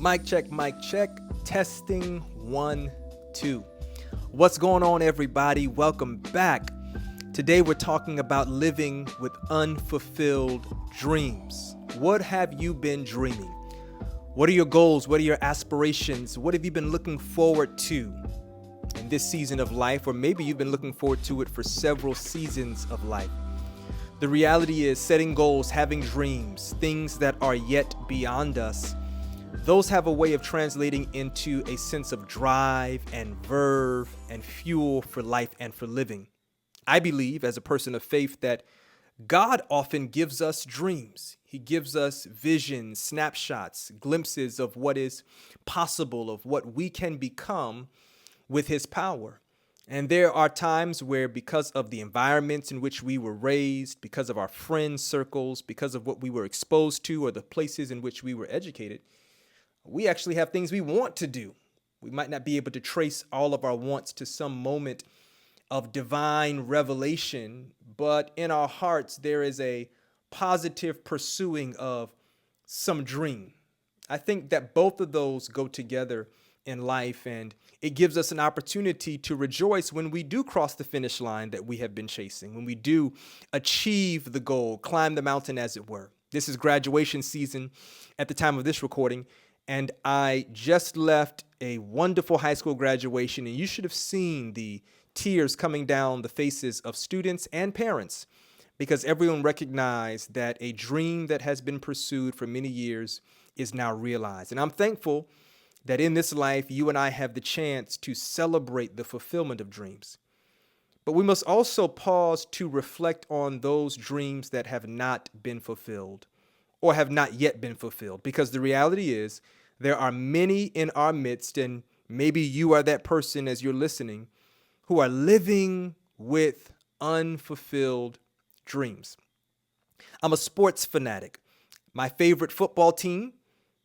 Mic check, mic check. Testing 1, 2. What's going on, everybody? Welcome back. Today we're talking about living with unfulfilled dreams. What have you been dreaming? What are your goals? What are your aspirations? What have you been looking forward to in this season of life? Or maybe you've been looking forward to it for several seasons of life. The reality is setting goals, having dreams, things that are yet beyond us. Those have a way of translating into a sense of drive and verve and fuel for life and for living. I believe, as a person of faith, that God often gives us dreams. He gives us visions, snapshots, glimpses of what is possible, of what we can become with His power. And there are times where, because of the environments in which we were raised, because of our friend circles, because of what we were exposed to, or the places in which we were educated, we actually have things we want to do. We might not be able to trace all of our wants to some moment of divine revelation, but in our hearts, there is a positive pursuing of some dream. I think that both of those go together in life, and it gives us an opportunity to rejoice when we do cross the finish line that we have been chasing, when we do achieve the goal, climb the mountain, as it were. This is graduation season at the time of this recording, and I just left a wonderful high school graduation, and you should have seen the tears coming down the faces of students and parents, because everyone recognized that a dream that has been pursued for many years is now realized. And I'm thankful that in this life, you and I have the chance to celebrate the fulfillment of dreams. But we must also pause to reflect on those dreams that have not been fulfilled or have not yet been fulfilled, because the reality is there are many in our midst, and maybe you are that person as you're listening, who are living with unfulfilled dreams. I'm a sports fanatic. My favorite football team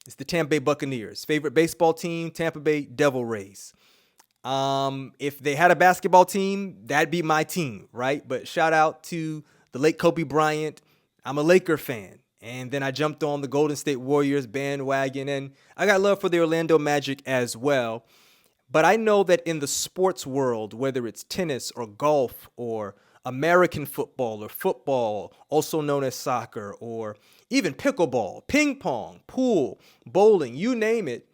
is the Tampa Bay Buccaneers. Favorite baseball team, Tampa Bay Devil Rays. If they had a basketball team, that'd be my team, right? But shout out to the late Kobe Bryant. I'm a Laker fan. And then I jumped on the Golden State Warriors bandwagon, and I got love for the Orlando Magic as well. But I know that in the sports world, whether it's tennis or golf or American football, also known as soccer, or even pickleball, ping pong, pool, bowling, you name it,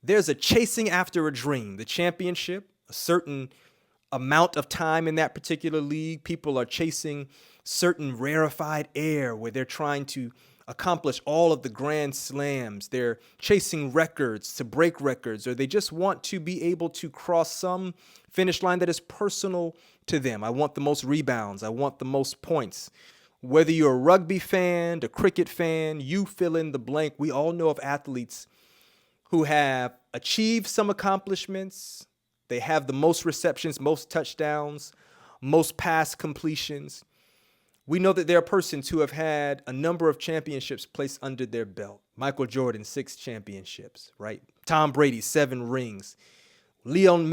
there's a chasing after a dream. The championship, a certain amount of time in that particular league, people are chasing certain rarefied air where they're trying to accomplish all of the grand slams. They're chasing records to break records, or they just want to be able to cross some finish line that is personal to them. I want the most rebounds. I want the most points. Whether you're a rugby fan, a cricket fan, you fill in the blank. We all know of athletes who have achieved some accomplishments. They have the most receptions, most touchdowns, most pass completions. We know that there are persons who have had a number of championships placed under their belt. Michael Jordan, 6 championships, right? Tom Brady, 7 rings. Lionel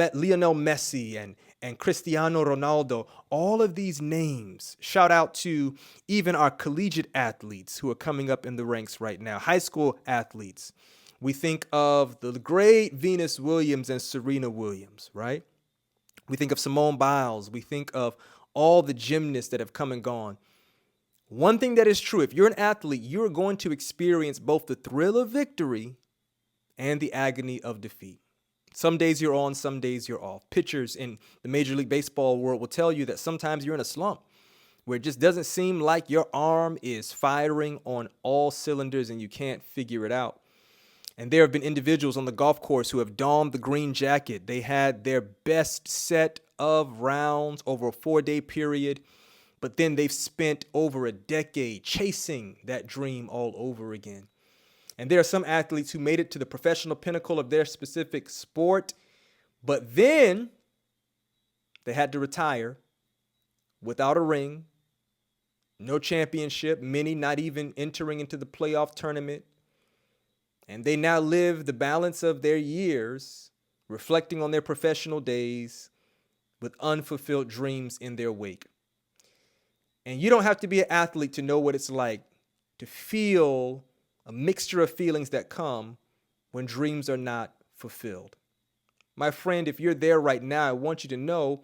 Messi and Cristiano Ronaldo, all of these names. Shout out to even our collegiate athletes who are coming up in the ranks right now, high school athletes. We think of the great Venus Williams and Serena Williams, right? We think of Simone Biles. We think of all the gymnasts that have come and gone. One thing that is true, if you're an athlete, you're going to experience both the thrill of victory and the agony of defeat. Some days you're on, some days you're off. Pitchers in the Major League Baseball world will tell you that sometimes you're in a slump where it just doesn't seem like your arm is firing on all cylinders and you can't figure it out. And there have been individuals on the golf course who have donned the green jacket. They had their best set of rounds over a 4-day period, but then they've spent over a decade chasing that dream all over again. And there are some athletes who made it to the professional pinnacle of their specific sport, but then they had to retire without a ring, no championship, many not even entering into the playoff tournament. And they now live the balance of their years reflecting on their professional days with unfulfilled dreams in their wake. And you don't have to be an athlete to know what it's like to feel a mixture of feelings that come when dreams are not fulfilled. My friend, if you're there right now, I want you to know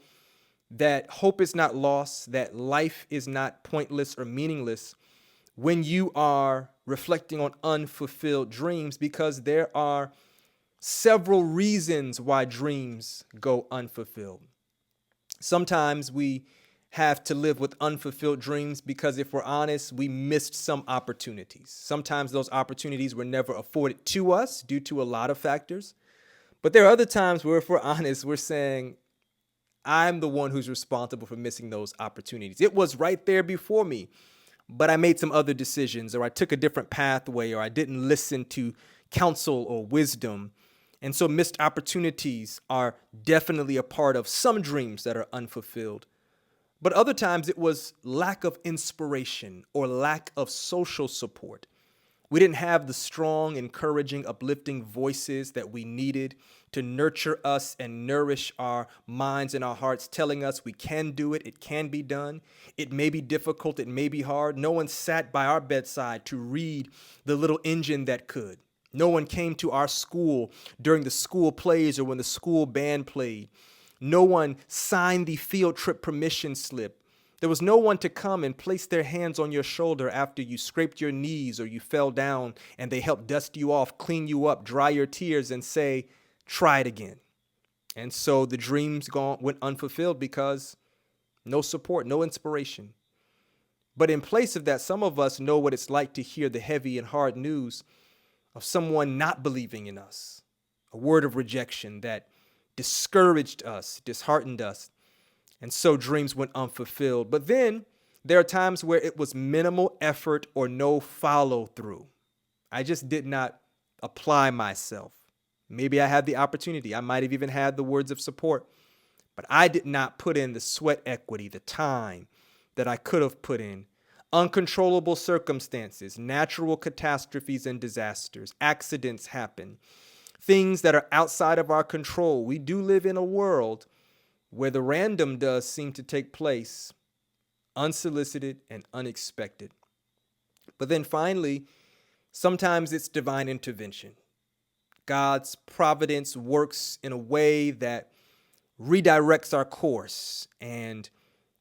that hope is not lost, that life is not pointless or meaningless when you are reflecting on unfulfilled dreams, because there are several reasons why dreams go unfulfilled. Sometimes we have to live with unfulfilled dreams because, if we're honest, we missed some opportunities. Sometimes those opportunities were never afforded to us due to a lot of factors. But there are other times where, if we're honest, we're saying, I'm the one who's responsible for missing those opportunities. It was right there before me, but I made some other decisions, or I took a different pathway, or I didn't listen to counsel or wisdom. And so missed opportunities are definitely a part of some dreams that are unfulfilled. But other times it was lack of inspiration or lack of social support. We didn't have the strong, encouraging, uplifting voices that we needed to nurture us and nourish our minds and our hearts, telling us we can do it, it can be done. It may be difficult, it may be hard. No one sat by our bedside to read the little engine that could. No one came to our school during the school plays or when the school band played. No one signed the field trip permission slip. There was no one to come and place their hands on your shoulder after you scraped your knees or you fell down, and they helped dust you off, clean you up, dry your tears, and say, try it again. And so the dreams went unfulfilled because no support, no inspiration. But in place of that, some of us know what it's like to hear the heavy and hard news of someone not believing in us, a word of rejection that discouraged us, disheartened us, and so dreams went unfulfilled. But then there are times where it was minimal effort or no follow through. I just did not apply myself. Maybe I had the opportunity. I might have even had the words of support, but I did not put in the sweat equity, the time that I could have put in. Uncontrollable circumstances, natural catastrophes and disasters, accidents happen. Things that are outside of our control. We do live in a world where the random does seem to take place, unsolicited and unexpected. But then finally, sometimes it's divine intervention. God's providence works in a way that redirects our course, and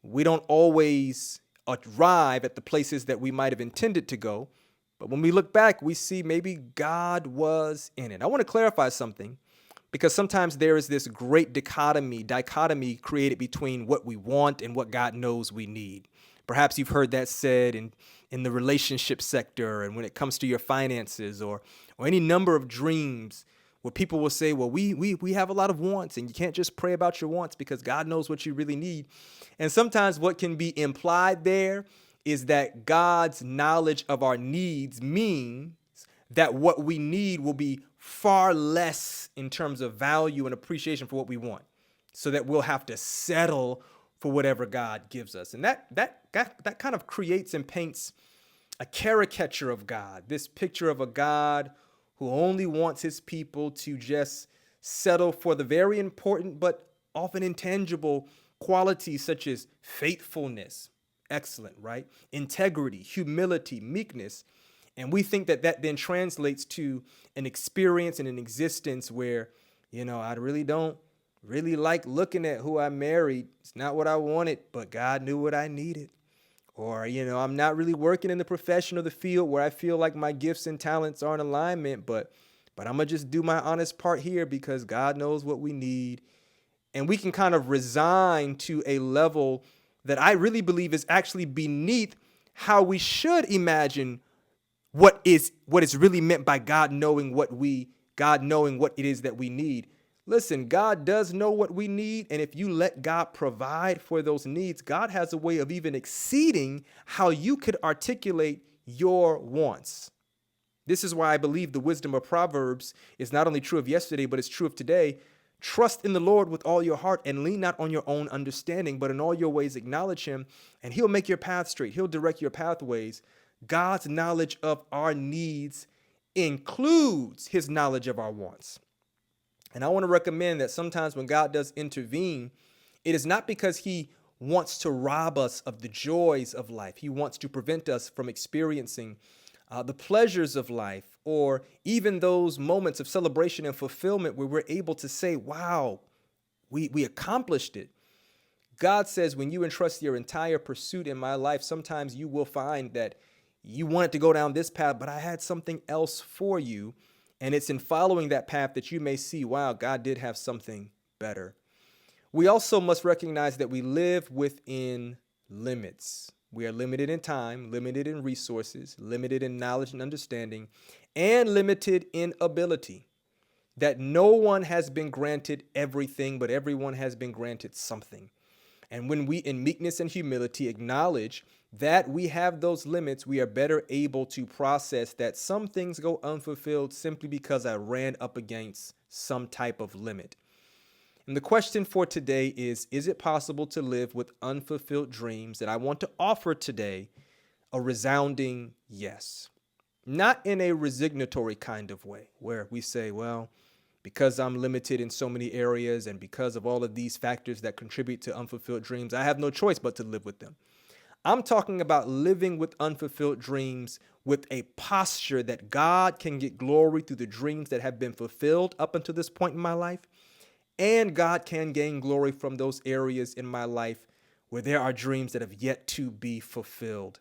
we don't always arrive at the places that we might have intended to go. But when we look back, we see maybe God was in it. I want to clarify something, because sometimes there is this great dichotomy created between what we want and what God knows we need. Perhaps you've heard that said in the relationship sector, and when it comes to your finances or any number of dreams, where people will say, well, we have a lot of wants, and you can't just pray about your wants because God knows what you really need. And sometimes what can be implied there is that God's knowledge of our needs means that what we need will be far less in terms of value and appreciation for what we want, so that we'll have to settle for whatever God gives us. And that kind of creates and paints a caricature of God, this picture of a God who only wants his people to just settle for the very important but often intangible qualities such as faithfulness, excellent, right? Integrity, humility, meekness. And we think that then translates to an experience and an existence where, I really don't really like looking at who I married. It's not what I wanted, but God knew what I needed. Or, I'm not really working in the profession or the field where I feel like my gifts and talents are in alignment, but I'm going to just do my honest part here because God knows what we need. And we can kind of resign to a level that I really believe is actually beneath how we should imagine what is really meant by God knowing what it is that we need. Listen, God does know what we need, and if you let God provide for those needs, God has a way of even exceeding how you could articulate your wants. This is why I believe the wisdom of Proverbs is not only true of yesterday, but it's true of today. Trust in the Lord with all your heart and lean not on your own understanding, but in all your ways acknowledge him, and he'll make your path straight. He'll direct your pathways. God's knowledge of our needs includes his knowledge of our wants. And I want to recommend that sometimes when God does intervene, it is not because he wants to rob us of the joys of life. He wants to prevent us from experiencing the pleasures of life, or even those moments of celebration and fulfillment where we're able to say, wow, we accomplished it. God says when you entrust your entire pursuit in my life, sometimes you will find that you wanted to go down this path, but I had something else for you. And it's in following that path that you may see, wow, God did have something better. We also must recognize that we live within limits. We are limited in time, limited in resources, limited in knowledge and understanding, and limited in ability. That no one has been granted everything, but everyone has been granted something. And when we, in meekness and humility, acknowledge that we have those limits, we are better able to process that some things go unfulfilled simply because I ran up against some type of limit. And the question for today is it possible to live with unfulfilled dreams? And I want to offer today a resounding yes. Not in a resignatory kind of way where we say, well, because I'm limited in so many areas and because of all of these factors that contribute to unfulfilled dreams, I have no choice but to live with them. I'm talking about living with unfulfilled dreams with a posture that God can get glory through the dreams that have been fulfilled up until this point in my life. And God can gain glory from those areas in my life where there are dreams that have yet to be fulfilled.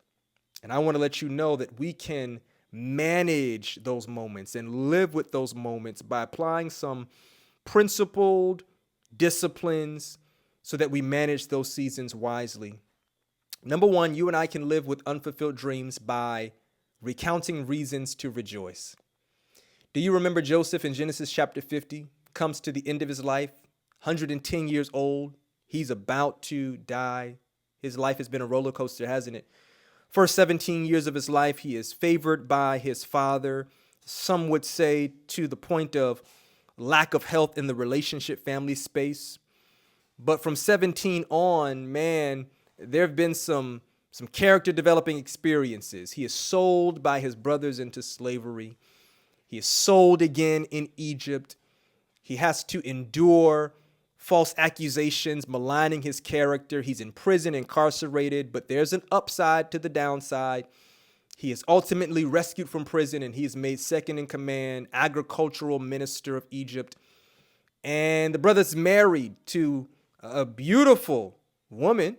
And I want to let you know that we can manage those moments and live with those moments by applying some principled disciplines so that we manage those seasons wisely. Number one, you and I can live with unfulfilled dreams by recounting reasons to rejoice. Do you remember Joseph in Genesis chapter 50? Comes to the end of his life, 110 years old. He's about to die. His life has been a roller coaster, hasn't it? First 17 years of his life, he is favored by his father. Some would say to the point of lack of health in the relationship family space. But from 17 on, man, there have been some character developing experiences. He is sold by his brothers into slavery. He is sold again in Egypt. He has to endure false accusations, maligning his character. He's in prison, incarcerated, but there's an upside to the downside. He is ultimately rescued from prison and he is made second in command, agricultural minister of Egypt. And the brother's married to a beautiful woman,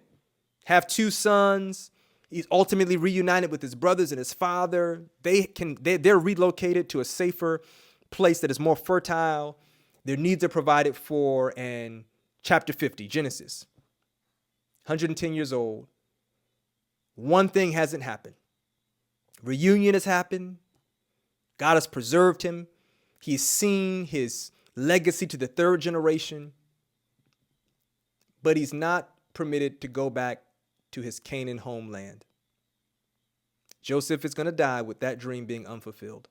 have two sons. He's ultimately reunited with his brothers and his father. They're relocated to a safer place that is more fertile. Their needs are provided for, and chapter 50, Genesis, 110 years old. One thing hasn't happened. Reunion has happened. God has preserved him. He's seen his legacy to the third generation, but he's not permitted to go back to his Canaan homeland. Joseph is going to die with that dream being unfulfilled.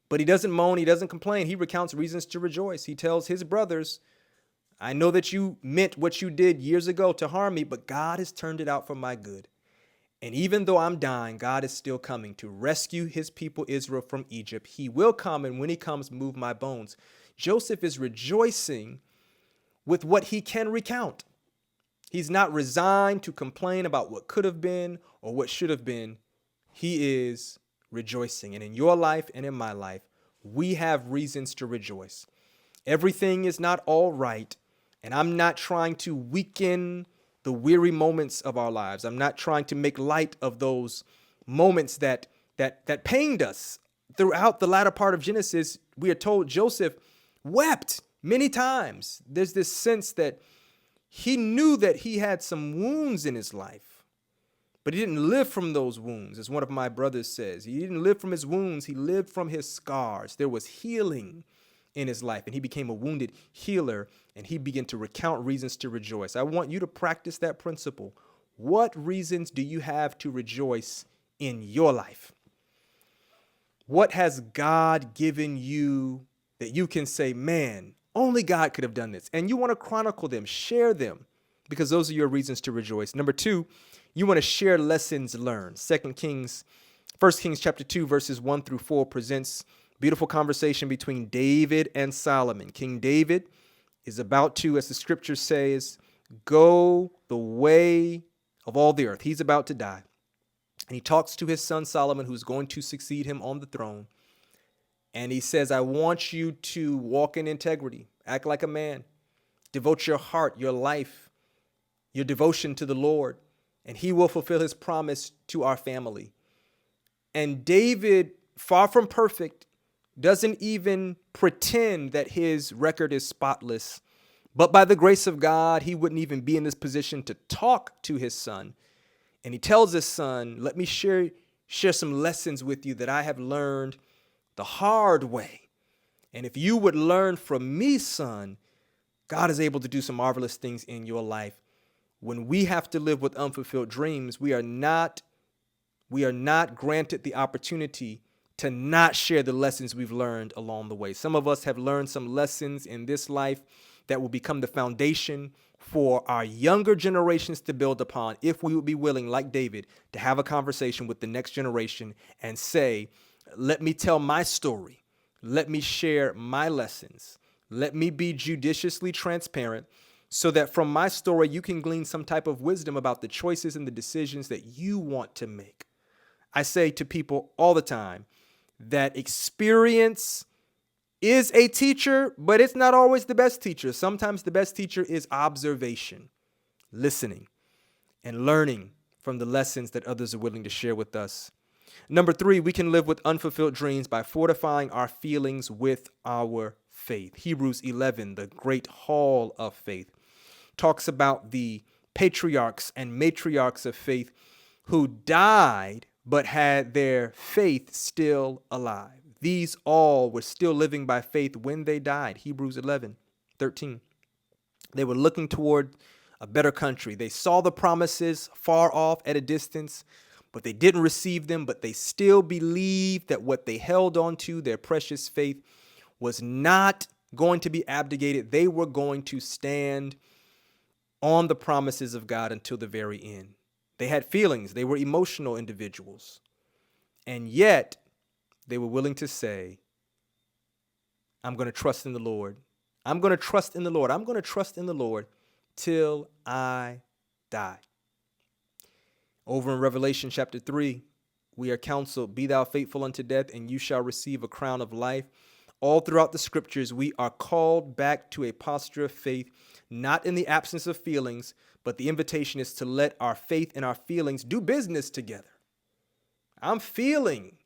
But he doesn't moan, he doesn't complain. He recounts reasons to rejoice. He tells his brothers, I know that you meant what you did years ago to harm me, but God has turned it out for my good. And even though I'm dying, God is still coming to rescue his people Israel from Egypt. He will come, and when he comes, move my bones. Joseph is rejoicing with what he can recount. He's not resigned to complain about what could have been or what should have been. He is rejoicing. And in your life and in my life, we have reasons to rejoice. Everything is not all right. And I'm not trying to weaken the weary moments of our lives. I'm not trying to make light of those moments that pained us. Throughout the latter part of Genesis, we are told Joseph wept many times. There's this sense that he knew that he had some wounds in his life. But he didn't live from those wounds, as one of my brothers says. He didn't live from his wounds. He lived from his scars. There was healing in his life, and he became a wounded healer, and he began to recount reasons to rejoice. I want you to practice that principle. What reasons do you have to rejoice in your life? What has God given you that you can say, man, only God could have done this? And you want to chronicle them, share them, because those are your reasons to rejoice. Number two, you want to share lessons learned. 1 Kings chapter 2, verses 1 through 4 presents beautiful conversation between David and Solomon. King David is about to, as the scripture says, go the way of all the earth. He's about to die. And he talks to his son Solomon, who's going to succeed him on the throne. And he says, I want you to walk in integrity, act like a man, devote your heart, your life, your devotion to the Lord, and he will fulfill his promise to our family. And David, far from perfect, doesn't even pretend that his record is spotless. But by the grace of God, he wouldn't even be in this position to talk to his son. And he tells his son, let me share some lessons with you that I have learned the hard way. And if you would learn from me, son, God is able to do some marvelous things in your life. When we have to live with unfulfilled dreams, we are not granted the opportunity to not share the lessons we've learned along the way. Some of us have learned some lessons in this life that will become the foundation for our younger generations to build upon if we would be willing, like David, to have a conversation with the next generation and say, let me tell my story. Let me share my lessons. Let me be judiciously transparent so that from my story, you can glean some type of wisdom about the choices and the decisions that you want to make. I say to people all the time that experience is a teacher, but it's not always the best teacher. Sometimes the best teacher is observation, listening, and learning from the lessons that others are willing to share with us. Number 3, we can live with unfulfilled dreams by fortifying our feelings with our faith. Hebrews 11, the great hall of faith, talks about the patriarchs and matriarchs of faith who died but had their faith still alive. These all were still living by faith when they died. Hebrews 11:13. They were looking toward a better country. They saw the promises far off at a distance, but they didn't receive them, but they still believed that what they held on to, their precious faith, was not going to be abdicated. They were going to stand on the promises of God until the very end. They had feelings. They were emotional individuals. And yet, they were willing to say, I'm going to trust in the Lord. I'm going to trust in the Lord. I'm going to trust in the Lord till I die. Over in Revelation chapter 3, we are counseled, be thou faithful unto death, and you shall receive a crown of life. All throughout the scriptures, we are called back to a posture of faith, not in the absence of feelings, but the invitation is to let our faith and our feelings do business together. I'm feeling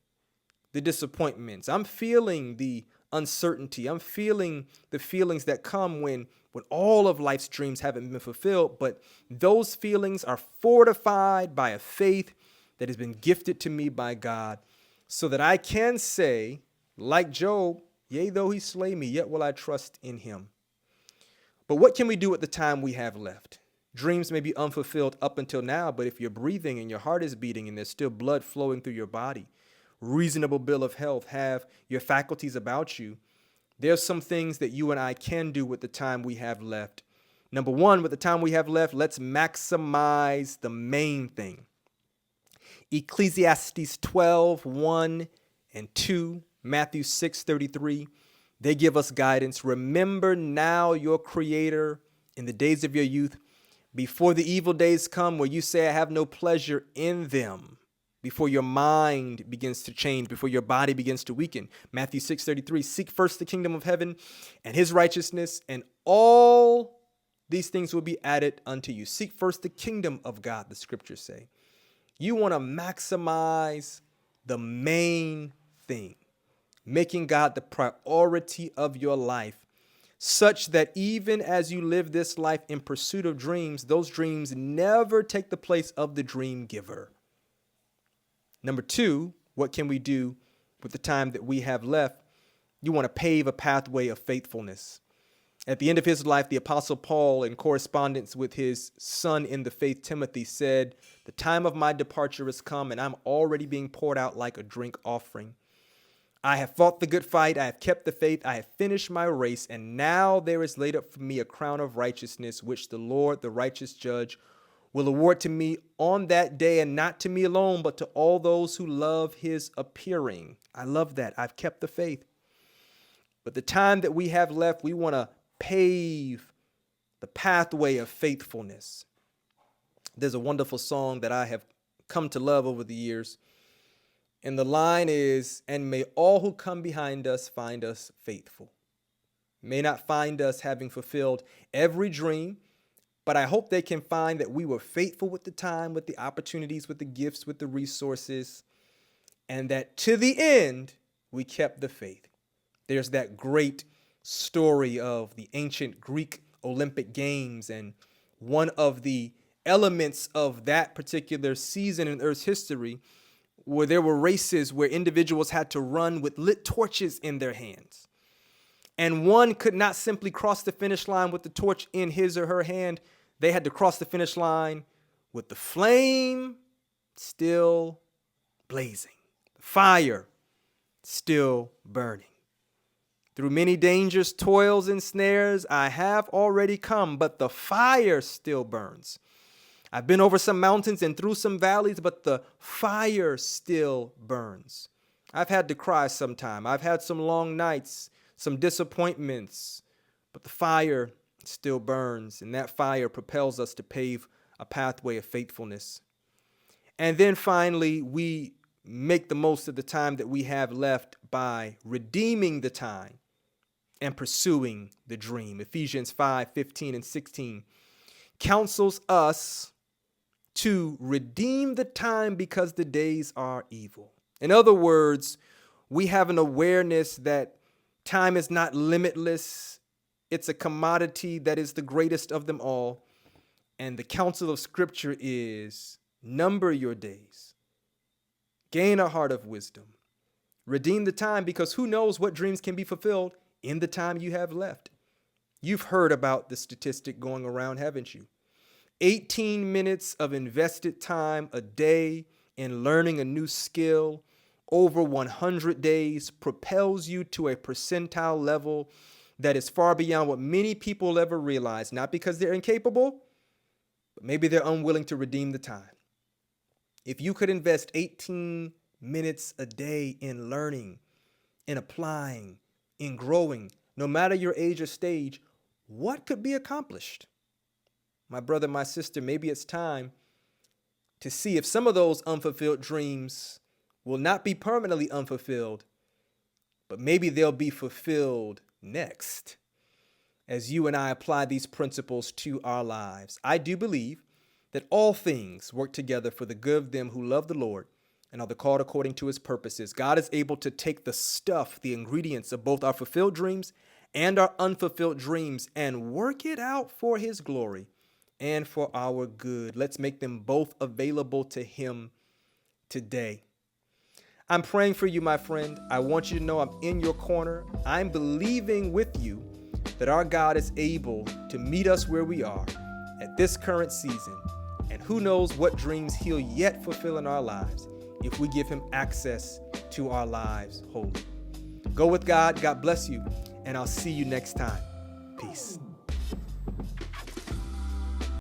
the disappointments. I'm feeling the uncertainty. I'm feeling the feelings that come when all of life's dreams haven't been fulfilled, but those feelings are fortified by a faith that has been gifted to me by God so that I can say, like Job, yea, though he slay me, yet will I trust in him. But what can we do at the time we have left? Dreams may be unfulfilled up until now, but if you're breathing and your heart is beating and there's still blood flowing through your body, reasonable bill of health, have your faculties about you, there's some things that you and I can do with the time we have left. Number 1, with the time we have left, let's maximize the main thing. Ecclesiastes 12:1 and 2, Matthew 6:33, they give us guidance. Remember now your Creator in the days of your youth, before the evil days come where you say, I have no pleasure in them. Before your mind begins to change, before your body begins to weaken. Matthew 6:33, seek first the kingdom of heaven and his righteousness, and all these things will be added unto you. Seek first the kingdom of God, the scriptures say. You want to maximize the main thing, making God the priority of your life, such that even as you live this life in pursuit of dreams, those dreams never take the place of the dream giver. Number 2, what can we do with the time that we have left? You want to pave a pathway of faithfulness. At the end of his life, the Apostle Paul, in correspondence with his son in the faith, Timothy, said, the time of my departure has come, and I'm already being poured out like a drink offering. I have fought the good fight. I have kept the faith. I have finished my race. And now there is laid up for me a crown of righteousness, which the Lord, the righteous judge, will award to me on that day, and not to me alone, but to all those who love his appearing. I love that. I've kept the faith. But the time that we have left, we want to pave the pathway of faithfulness. There's a wonderful song that I have come to love over the years. And the line is, and may all who come behind us find us faithful. May not find us having fulfilled every dream, but I hope they can find that we were faithful with the time, with the opportunities, with the gifts, with the resources, and that to the end, we kept the faith. There's that great story of the ancient Greek Olympic Games, and one of the elements of that particular season in Earth's history where there were races where individuals had to run with lit torches in their hands. And one could not simply cross the finish line with the torch in his or her hand. They had to cross the finish line with the flame still blazing, the fire still burning. Through many dangers, toils, and snares, I have already come, but the fire still burns. I've been over some mountains and through some valleys, but the fire still burns. I've had to cry sometime. I've had some long nights, some disappointments, but the fire still burns, and that fire propels us to pave a pathway of faithfulness. And then finally, we make the most of the time that we have left by redeeming the time and pursuing the dream. Ephesians 5:15 and 16 counsels us to redeem the time because the days are evil. In other words, we have an awareness that time is not limitless. It's a commodity that is the greatest of them all. And the counsel of Scripture is number your days. Gain a heart of wisdom. Redeem the time, because who knows what dreams can be fulfilled in the time you have left. You've heard about the statistic going around, haven't you? 18 minutes of invested time a day in learning a new skill over 100 days propels you to a percentile level that is far beyond what many people ever realize, not because they're incapable, but maybe they're unwilling to redeem the time. If you could invest 18 minutes a day in learning, in applying, in growing, no matter your age or stage, what could be accomplished? My brother, my sister, maybe it's time to see if some of those unfulfilled dreams will not be permanently unfulfilled, but maybe they'll be fulfilled next as you and I apply these principles to our lives. I do believe that all things work together for the good of them who love the Lord and are the called according to his purposes. God is able to take the stuff, the ingredients of both our fulfilled dreams and our unfulfilled dreams and work it out for his glory and for our good. Let's make them both available to him today. I'm praying for you, my friend. I want you to know I'm in your corner. I'm believing with you that our God is able to meet us where we are at this current season. And who knows what dreams he'll yet fulfill in our lives if we give him access to our lives wholly. Go with God. God bless you. And I'll see you next time. Peace.